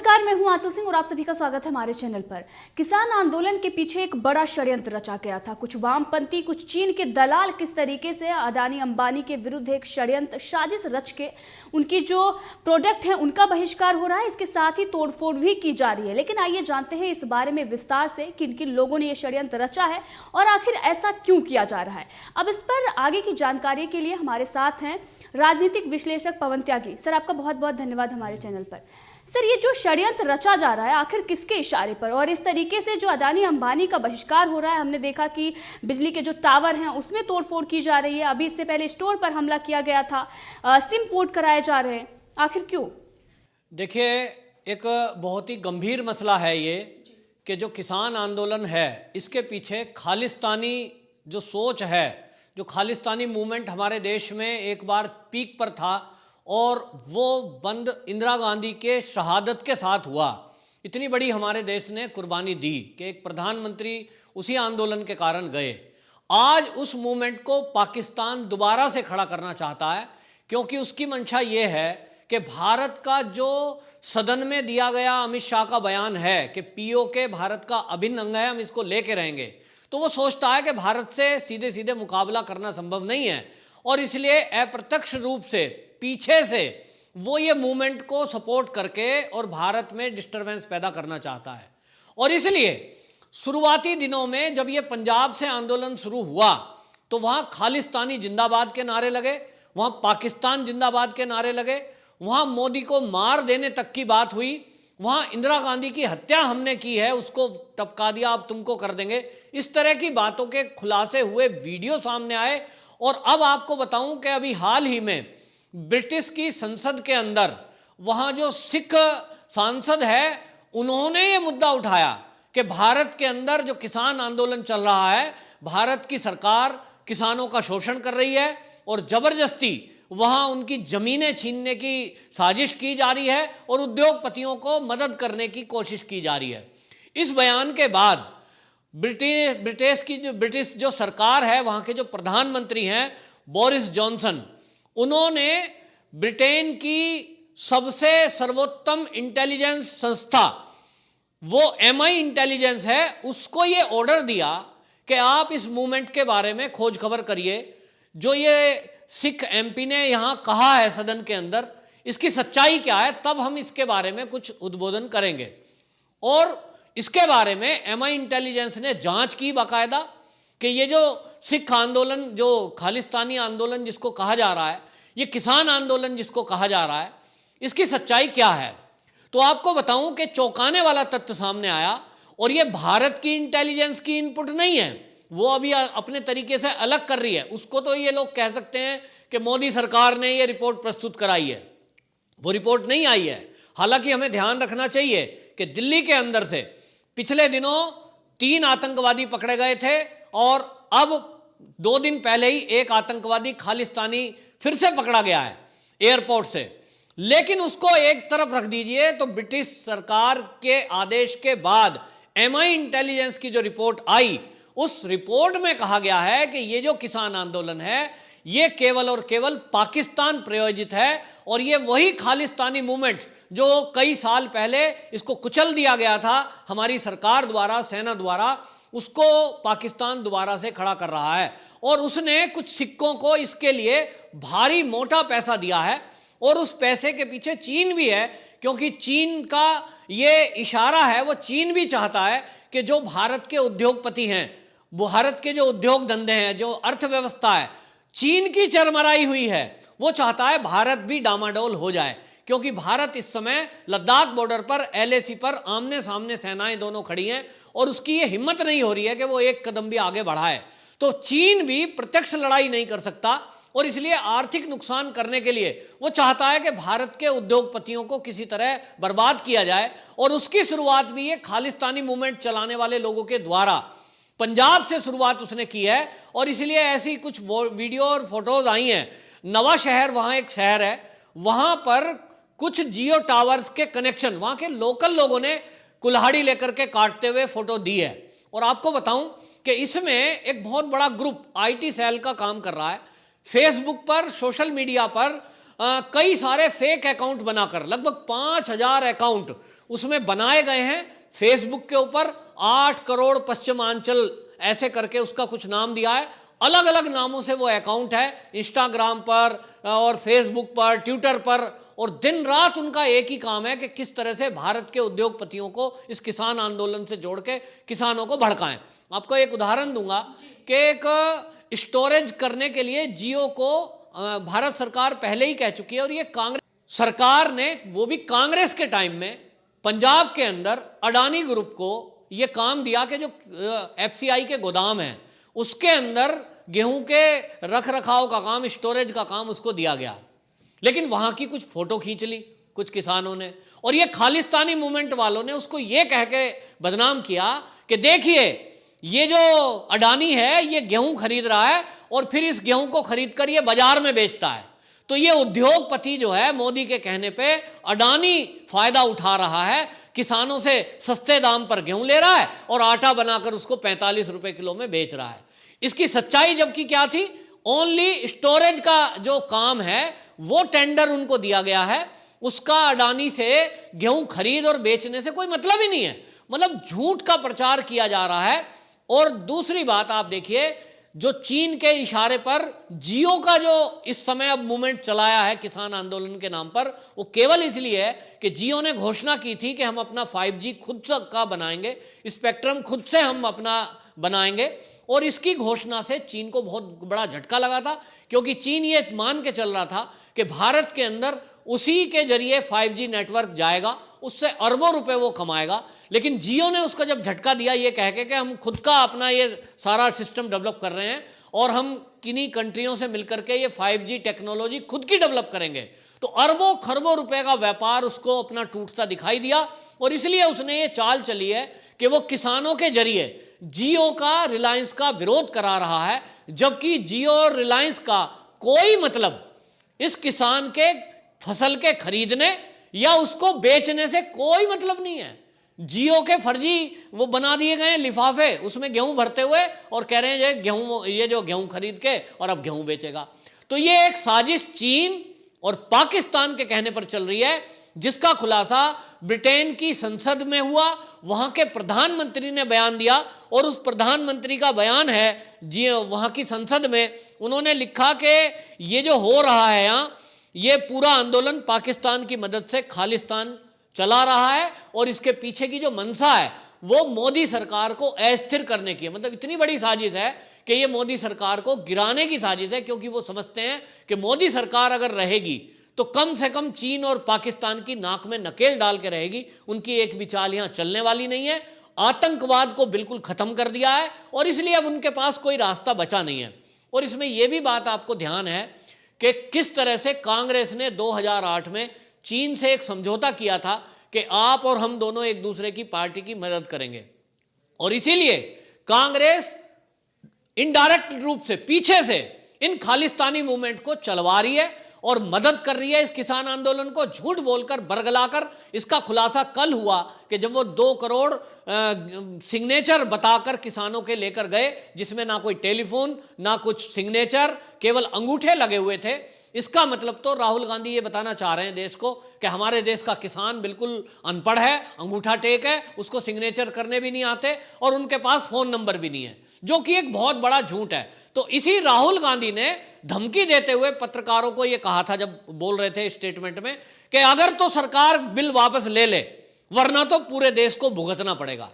नमस्कार, मैं हूं आंचल सिंह और आप सभी का स्वागत है हमारे चैनल पर। किसान आंदोलन के पीछे एक बड़ा षड्यंत्र रचा गया था। कुछ वामपंथी, कुछ चीन के दलाल किस तरीके से अडानी अंबानी के विरुद्ध एक षड्यंत्र साजिश रच के उनकी जो प्रोडक्ट है उनका बहिष्कार हो रहा है, इसके साथ ही तोड़फोड़ भी की जा रही है। लेकिन आइए जानते हैं इस बारे में विस्तार से किन किन लोगों ने यह षड्यंत्र रचा है और आखिर ऐसा क्यों किया जा रहा है। अब इस पर आगे की जानकारी के लिए हमारे साथ हैं राजनीतिक विश्लेषक पवन त्यागी। सर, आपका बहुत बहुत धन्यवाद हमारे चैनल पर। सर, ये जो षड्यंत्र रचा जा रहा है आखिर किसके इशारे पर, और इस तरीके से जो अडानी अंबानी का बहिष्कार हो रहा है, हमने देखा कि बिजली के जो टावर हैं उसमें तोड़फोड़ की जा रही है, अभी इससे पहले स्टोर पर हमला किया गया था, सिम पोर्ट कराए जा रहे हैं, आखिर क्यों? देखिए, एक बहुत ही गंभीर मसला है ये कि जो किसान आंदोलन है इसके पीछे खालिस्तानी जो सोच है, जो खालिस्तानी मूवमेंट हमारे देश में एक बार पीक पर था और वो बंद इंदिरा गांधी के शहादत के साथ हुआ। इतनी बड़ी हमारे देश ने कुर्बानी दी कि एक प्रधानमंत्री उसी आंदोलन के कारण गए। आज उस मूवमेंट को पाकिस्तान दोबारा से खड़ा करना चाहता है, क्योंकि उसकी मंशा ये है कि भारत का जो सदन में दिया गया अमित शाह का बयान है कि पीओके भारत का अभिन्न अंग है, हम इसको लेके रहेंगे, तो वो सोचता है कि भारत से सीधे सीधे मुकाबला करना संभव नहीं है और इसलिए अप्रत्यक्ष रूप से पीछे से वो ये मूवमेंट को सपोर्ट करके और भारत में डिस्टरबेंस पैदा करना चाहता है। और इसलिए शुरुआती दिनों में जब ये पंजाब से आंदोलन शुरू हुआ तो वहाँ खालिस्तानी जिंदाबाद के नारे लगे, वहाँ पाकिस्तान जिंदाबाद के नारे लगे, वहाँ मोदी को मार देने तक की बात हुई, वहाँ इंदिरा गांधी की हत्या हमने की है उसको टपका दिया, अब तुमको कर देंगे, इस तरह की बातों के खुलासे हुए, वीडियो सामने आए। और अब आपको बताऊं कि अभी हाल ही में ब्रिटिश की संसद के अंदर वहाँ जो सिख सांसद है उन्होंने ये मुद्दा उठाया कि भारत के अंदर जो किसान आंदोलन चल रहा है, भारत की सरकार किसानों का शोषण कर रही है और जबरदस्ती वहाँ उनकी जमीनें छीनने की साजिश की जा रही है और उद्योगपतियों को मदद करने की कोशिश की जा रही है। इस बयान के बाद ब्रिटिश जो सरकार है, वहाँ के जो प्रधानमंत्री हैं बोरिस जॉनसन, उन्होंने ब्रिटेन की सबसे सर्वोत्तम इंटेलिजेंस संस्था वो MI इंटेलिजेंस है, उसको ये ऑर्डर दिया कि आप इस मूवमेंट के बारे में खोज खबर करिए। जो ये सिख MP ने यहाँ कहा है सदन के अंदर, इसकी सच्चाई क्या है, तब हम इसके बारे में कुछ उद्बोधन करेंगे। और इसके बारे में MI इंटेलिजेंस ने जांच की बाकायदा कि ये जो सिख आंदोलन, जो खालिस्तानी आंदोलन जिसको कहा जा रहा है, ये किसान आंदोलन जिसको कहा जा रहा है, इसकी सच्चाई क्या है। तो आपको बताऊं कि चौंकाने वाला तथ्य सामने आया, और ये भारत की इंटेलिजेंस की इनपुट नहीं है, वो अभी अपने तरीके से अलग कर रही है। उसको तो ये लोग कह सकते हैं कि मोदी सरकार ने ये रिपोर्ट प्रस्तुत कराई है, वो रिपोर्ट नहीं आई है। हालांकि हमें ध्यान रखना चाहिए कि दिल्ली के अंदर से पिछले दिनों 3 आतंकवादी पकड़े गए थे और अब 2 दिन पहले ही एक आतंकवादी खालिस्तानी फिर से पकड़ा गया है एयरपोर्ट से। लेकिन उसको एक तरफ रख दीजिए, तो ब्रिटिश सरकार के आदेश के बाद MI इंटेलिजेंस की जो रिपोर्ट आई, उस रिपोर्ट में कहा गया है कि ये जो किसान आंदोलन है ये केवल और केवल पाकिस्तान प्रायोजित है और ये वही खालिस्तानी मूवमेंट जो कई साल पहले इसको कुचल दिया गया था हमारी सरकार द्वारा, सेना द्वारा, उसको पाकिस्तान दोबारा से खड़ा कर रहा है। और उसने कुछ सिक्कों को इसके लिए भारी मोटा पैसा दिया है और उस पैसे के पीछे चीन भी है, क्योंकि चीन का ये इशारा है, वो चीन भी चाहता है कि जो भारत के उद्योगपति हैं, भारत के जो उद्योग धंधे हैं, जो अर्थव्यवस्था है, चीन की चरमराई हुई है, वो चाहता है भारत भी डामाडोल हो जाए, क्योंकि भारत इस समय लद्दाख बॉर्डर पर LAC पर आमने सामने सेनाएं दोनों खड़ी हैं और उसकी ये हिम्मत नहीं हो रही है कि वो एक कदम भी आगे बढ़ाए। तो चीन भी प्रत्यक्ष लड़ाई नहीं कर सकता और इसलिए आर्थिक नुकसान करने के लिए वो चाहता है कि भारत के उद्योगपतियों को किसी तरह बर्बाद किया जाए। और उसकी शुरुआत भी ये खालिस्तानी मूवमेंट चलाने वाले लोगों के द्वारा पंजाब से शुरुआत उसने की है और इसलिए ऐसी कुछ वीडियो और फोटोज आई हैं। नवा शहर, वहाँ एक शहर है, वहाँ पर कुछ जियो टावर्स के कनेक्शन वहाँ के लोकल लोगों ने कुल्हाड़ी लेकर के काटते हुए फोटो दी है। और आपको बताऊं कि इसमें एक बहुत बड़ा ग्रुप IT सेल का काम कर रहा है। फेसबुक पर, सोशल मीडिया पर कई सारे फेक अकाउंट बनाकर लगभग 5000 अकाउंट उसमें बनाए गए हैं फेसबुक के ऊपर 8 करोड़ पश्चिमांचल ऐसे करके उसका कुछ नाम दिया है, अलग अलग नामों से वो अकाउंट है इंस्टाग्राम पर और फेसबुक पर, ट्विटर पर, और दिन रात उनका एक ही काम है कि किस तरह से भारत के उद्योगपतियों को इस किसान आंदोलन से जोड़ के किसानों को भड़काएं। आपको एक उदाहरण दूंगा कि एक स्टोरेज करने के लिए जियो को भारत सरकार पहले ही कह चुकी है, और ये कांग्रेस सरकार ने, वो भी कांग्रेस के टाइम में, पंजाब के अंदर अडानी ग्रुप को ये काम दिया कि जो एफसीआई के गोदाम है उसके अंदर गेहूं के रख रखाव का काम, स्टोरेज का काम उसको दिया गया। लेकिन वहां की कुछ फोटो खींच ली कुछ किसानों ने, और ये खालिस्तानी मूवमेंट वालों ने उसको ये कह के बदनाम किया कि देखिए ये जो अडानी है ये गेहूं खरीद रहा है और फिर इस गेहूं को खरीद कर ये बाजार में बेचता है। तो ये उद्योगपति जो है मोदी के कहने पे अडानी फायदा उठा रहा है, किसानों से सस्ते दाम पर गेहूं ले रहा है और आटा बनाकर उसको 45 रुपए किलो में बेच रहा है। इसकी सच्चाई जबकि क्या थी, ओनली स्टोरेज का जो काम है वो टेंडर उनको दिया गया है, उसका अडानी से गेहूं खरीद और बेचने से कोई मतलब ही नहीं है। मतलब झूठ का प्रचार किया जा रहा है। और दूसरी बात आप देखिए, जो चीन के इशारे पर जियो का जो इस समय अब मूवमेंट चलाया है किसान आंदोलन के नाम पर, वो केवल इसलिए है कि जियो ने घोषणा की थी कि हम अपना 5G खुद का बनाएंगे, स्पेक्ट्रम खुद से हम अपना बनाएंगे, और इसकी घोषणा से चीन को बहुत बड़ा झटका लगा था, क्योंकि चीन ये मान के चल रहा था कि भारत के अंदर उसी के जरिए 5G नेटवर्क जाएगा, उससे अरबों रुपए वो कमाएगा। लेकिन जियो ने उसका जब झटका दिया ये कह के कि हम खुद का अपना ये सारा सिस्टम डेवलप कर रहे हैं और हम किन्हीं कंट्रियों से मिलकर के ये 5G टेक्नोलॉजी खुद की डेवलप करेंगे, तो अरबों खरबों रुपए का व्यापार उसको अपना टूटता दिखाई दिया। और इसलिए उसने ये चाल चली है कि वो किसानों के जरिए जियो का, रिलायंस का विरोध करा रहा है, जबकि जियो और रिलायंस का कोई मतलब इस किसान के फसल के खरीदने या उसको बेचने से कोई मतलब नहीं है। जियो के फर्जी वो बना दिए गए लिफाफे, उसमें गेहूं भरते हुए और कह रहे हैं ये जो गेहूं खरीद के और अब गेहूं बेचेगा। तो ये एक साजिश चीन और पाकिस्तान के कहने पर चल रही है, जिसका खुलासा ब्रिटेन की संसद में हुआ। वहां के प्रधानमंत्री ने बयान दिया, और उस प्रधानमंत्री का बयान है जी, वहां की संसद में उन्होंने लिखा कि ये जो हो रहा है यहाँ, ये पूरा आंदोलन पाकिस्तान की मदद से खालिस्तान चला रहा है, और इसके पीछे की जो मंशा है वो मोदी सरकार को अस्थिर करने की है। मतलब इतनी बड़ी साजिश है कि ये मोदी सरकार को गिराने की साजिश है, क्योंकि वो समझते हैं कि मोदी सरकार अगर रहेगी तो कम से कम चीन और पाकिस्तान की नाक में नकेल डाल के रहेगी। उनकी एक भी चाल यहां चलने वाली नहीं है। आतंकवाद को बिल्कुल खत्म कर दिया है, और इसलिए अब उनके पास कोई रास्ता बचा नहीं है। और इसमें यह भी बात आपको ध्यान है कि किस तरह से कांग्रेस ने 2008 में चीन से एक समझौता किया था कि आप और हम दोनों एक दूसरे की पार्टी की मदद करेंगे, और इसीलिए कांग्रेस इनडायरेक्ट रूप से पीछे से इन खालिस्तानी मूवमेंट को चलवा रही है और मदद कर रही है इस किसान आंदोलन को, झूठ बोलकर बरगलाकर। इसका खुलासा कल हुआ कि जब वो 2 करोड़ सिग्नेचर बताकर किसानों के लेकर गए, जिसमें ना कोई टेलीफोन ना कुछ सिग्नेचर, केवल अंगूठे लगे हुए थे। इसका मतलब तो राहुल गांधी ये बताना चाह रहे हैं देश को कि हमारे देश का किसान बिल्कुल अनपढ़ है, अंगूठा टेक है, उसको सिग्नेचर करने भी नहीं आते और उनके पास फोन नंबर भी नहीं है, जो कि एक बहुत बड़ा झूठ है। तो इसी राहुल गांधी ने धमकी देते हुए पत्रकारों को यह कहा था, जब बोल रहे थे स्टेटमेंट में, कि अगर तो सरकार बिल वापस ले ले वरना तो पूरे देश को भुगतना पड़ेगा।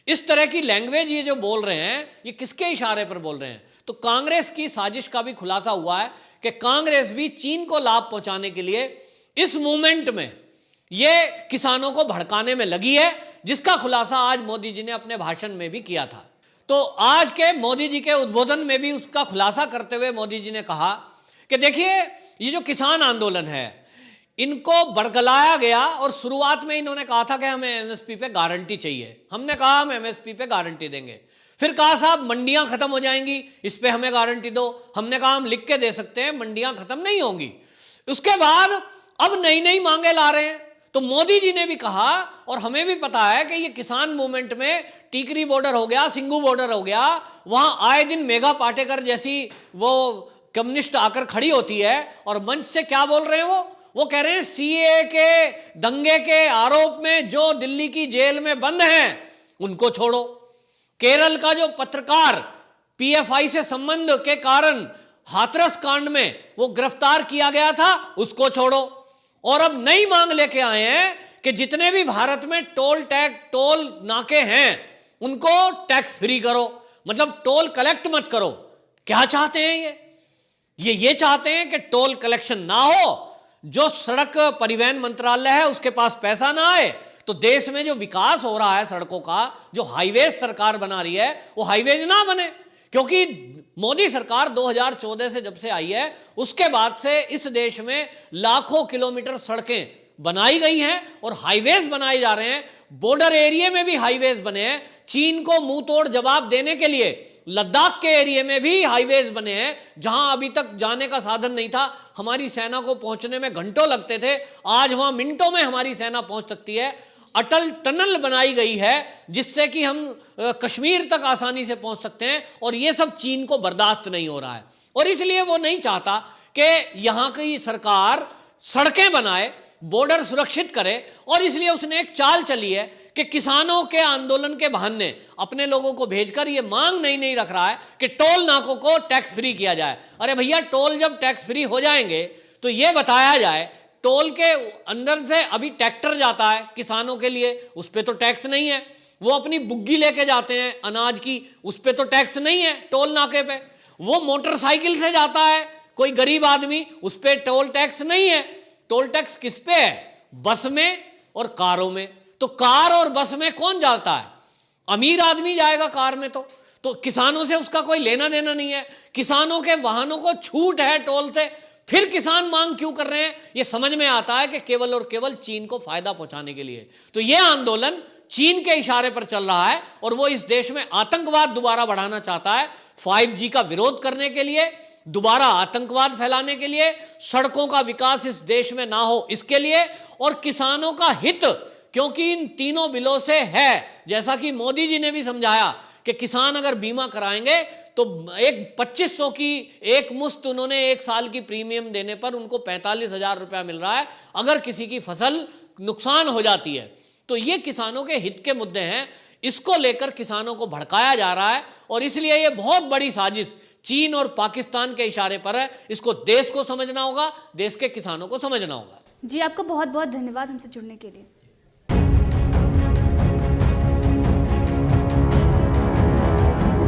इस तरह की लैंग्वेज ये जो बोल रहे हैं, ये किसके इशारे पर बोल रहे हैं? तो कांग्रेस की साजिश का भी खुलासा हुआ है कि कांग्रेस भी चीन को लाभ पहुंचाने के लिए इस मूवमेंट में ये किसानों को भड़काने में लगी है, जिसका खुलासा आज मोदी जी ने अपने भाषण में भी किया था। तो आज के मोदी जी के उद्बोधन में भी उसका खुलासा करते हुए मोदी जी ने कहा कि देखिए, ये जो किसान आंदोलन है इनको बरगलाया गया, और शुरुआत में इन्होंने कहा था कि हमें एमएसपी पे गारंटी चाहिए। हमने कहा हम एमएसपी पे गारंटी देंगे। फिर कहा साहब मंडियां खत्म हो जाएंगी, इस पे हमें गारंटी दो। हमने कहा हम लिख के दे सकते हैं, मंडियां खत्म नहीं होंगी। उसके बाद अब नई नई मांगे ला रहे हैं। तो मोदी जी ने भी कहा, और हमें भी पता है कि ये किसान मूवमेंट में टीकरी बॉर्डर हो गया, सिंगू बॉर्डर हो गया, वहां आए दिन मेघा पाटेकर जैसी वो कम्युनिस्ट आकर खड़ी होती है और मंच से क्या बोल रहे हैं, वो कह रहे हैं सीए के दंगे के आरोप में जो दिल्ली की जेल में बंद हैं उनको छोड़ो, केरल का जो पत्रकार पीएफआई से संबंध के कारण हाथरस कांड में वो गिरफ्तार किया गया था उसको छोड़ो, और अब नई मांग लेके आए हैं कि जितने भी भारत में टोल नाके हैं उनको टैक्स फ्री करो, मतलब टोल कलेक्ट मत करो। क्या चाहते हैं ये चाहते हैं कि टोल कलेक्शन ना हो, जो सड़क परिवहन मंत्रालय है उसके पास पैसा ना आए, तो देश में जो विकास हो रहा है सड़कों का, जो हाईवेज सरकार बना रही है वो हाईवेज ना बने। क्योंकि मोदी सरकार 2014 से जब से आई है उसके बाद से इस देश में लाखों किलोमीटर सड़कें बनाई गई हैं और हाईवेज बनाए जा रहे हैं, बॉर्डर एरिया में भी हाईवेज बने हैं, चीन को मुंह तोड़ जवाब देने के लिए लद्दाख के एरिया में भी हाईवेज बने हैं, जहां अभी तक जाने का साधन नहीं था, हमारी सेना को पहुंचने में घंटों लगते थे, आज वहां मिनटों में हमारी सेना पहुंच सकती है। अटल टनल बनाई गई है जिससे कि हम कश्मीर तक आसानी से पहुंच सकते हैं, और ये सब चीन को बर्दाश्त नहीं हो रहा है, और इसलिए वो नहीं चाहता कि यहां की सरकार सड़कें बनाए, बॉर्डर सुरक्षित करे, और इसलिए उसने एक चाल चली है कि किसानों के आंदोलन के बहाने अपने लोगों को भेजकर ये मांग नहीं रख रहा है कि टोल नाकों को टैक्स फ्री किया जाए। अरे भैया, टोल जब टैक्स फ्री हो जाएंगे तो ये बताया जाए, टोल के अंदर से अभी ट्रैक्टर जाता है किसानों के लिए, उस पर तो टैक्स नहीं है, वो अपनी बुग्गी लेके जाते हैं अनाज की, उस पर तो टैक्स नहीं है टोल नाके पे, वो मोटरसाइकिल से जाता है कोई गरीब आदमी, उस पर टोल टैक्स नहीं है। टोल टैक्स किस पे है? बस में और कारों में। तो कार और बस में कौन जाता है? अमीर आदमी जाएगा कार में, तो किसानों से उसका कोई लेना देना नहीं है, किसानों के वाहनों को छूट है टोल से, फिर किसान मांग क्यों कर रहे हैं? ये समझ में आता है कि केवल और केवल चीन को फायदा पहुंचाने के लिए। तो ये आंदोलन चीन के इशारे पर चल रहा है और वो इस देश में आतंकवाद दोबारा बढ़ाना चाहता है, 5G का विरोध करने के लिए, दोबारा आतंकवाद फैलाने के लिए, सड़कों का विकास इस देश में ना हो इसके लिए, और किसानों का हित, क्योंकि इन तीनों बिलों से है, जैसा कि मोदी जी ने भी समझाया कि किसान अगर बीमा कराएंगे तो एक 2500 की एक मुश्त उन्होंने एक साल की प्रीमियम देने पर उनको 45,000 रुपया मिल रहा है अगर किसी की फसल नुकसान हो जाती है। तो ये किसानों के हित के मुद्दे हैं, इसको लेकर किसानों को भड़काया जा रहा है, और इसलिए ये बहुत बड़ी साजिश चीन और पाकिस्तान के इशारे पर है। इसको देश को समझना होगा, देश के किसानों को समझना होगा। जी, आपका बहुत बहुत धन्यवाद हमसे जुड़ने के लिए।